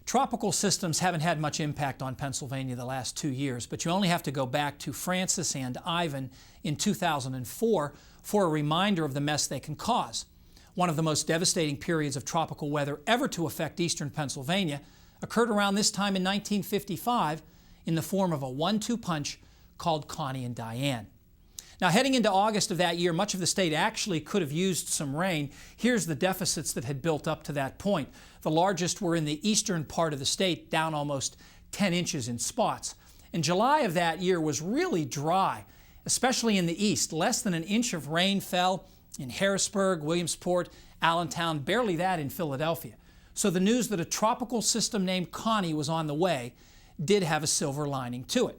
Tropical systems haven't had much impact on Pennsylvania the last 2 years, but you only have to go back to Francis and Ivan in 2004 for a reminder of the mess they can cause. One of the most devastating periods of tropical weather ever to affect eastern Pennsylvania occurred around this time in 1955 in the form of a 1-2 punch called Connie and Diane. Now, heading into August of that year, much of the state actually could have used some rain. Here's the deficits that had built up to that point. The largest were in the eastern part of the state, down almost 10 inches in spots. And July of that year was really dry, especially in the east. Less than an inch of rain fell in Harrisburg, Williamsport, Allentown, barely that in Philadelphia. So the news that a tropical system named Connie was on the way did have a silver lining to it.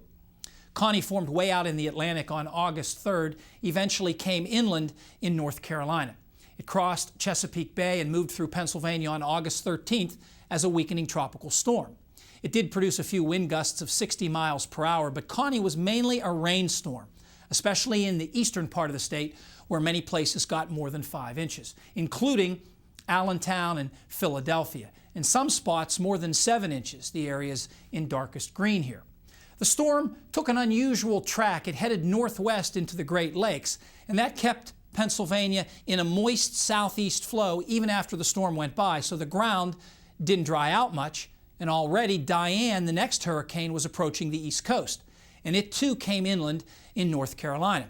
Connie formed way out in the Atlantic on August 3rd, eventually came inland in North Carolina. It crossed Chesapeake Bay and moved through Pennsylvania on August 13th as a weakening tropical storm. It did produce a few wind gusts of 60 miles per hour, but Connie was mainly a rainstorm, especially in the eastern part of the state where many places got more than 5 inches, including Allentown and Philadelphia. In some spots, more than 7 inches, the areas in darkest green here. The storm took an unusual track. It headed northwest into the Great Lakes, and that kept Pennsylvania in a moist southeast flow even after the storm went by, so the ground didn't dry out much, and already Diane, the next hurricane, was approaching the east coast, and it too came inland in North Carolina.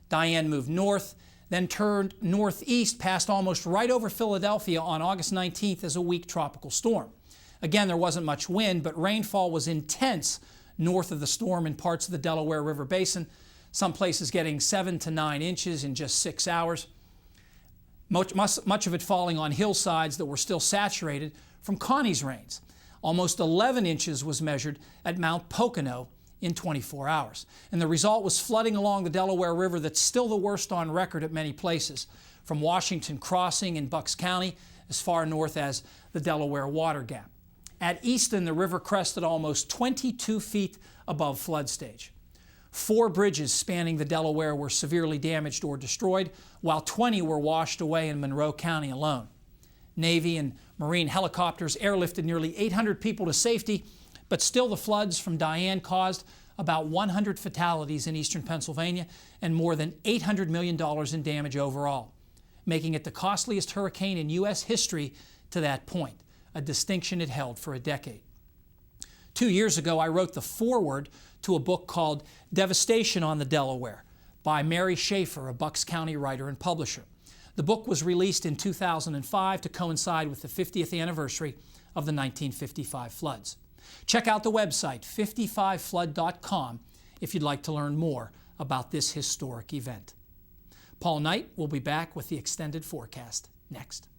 Diane moved north, then turned northeast, passed almost right over Philadelphia on August 19th as a weak tropical storm. Again, there wasn't much wind, but rainfall was intense north of the storm in parts of the Delaware River Basin, some places getting 7 to 9 inches in just 6 hours. Much of it falling on hillsides that were still saturated from Connie's rains. Almost 11 inches was measured at Mount Pocono in 24 hours. And the result was flooding along the Delaware River that's still the worst on record at many places, from Washington Crossing in Bucks County as far north as the Delaware Water Gap. At Easton, the river crested almost 22 feet above flood stage. 4 bridges spanning the Delaware were severely damaged or destroyed, while 20 were washed away in Monroe County alone. Navy and Marine helicopters airlifted nearly 800 people to safety, but still the floods from Diane caused about 100 fatalities in eastern Pennsylvania and more than $800 million in damage overall, making it the costliest hurricane in U.S. history to that point, a distinction it held for a decade. 2 years ago, I wrote the foreword to a book called Devastation on the Delaware by Mary Schaefer, a Bucks County writer and publisher. The book was released in 2005 to coincide with the 50th anniversary of the 1955 floods. Check out the website 55flood.com if you'd like to learn more about this historic event. Paul Knight will be back with the extended forecast next.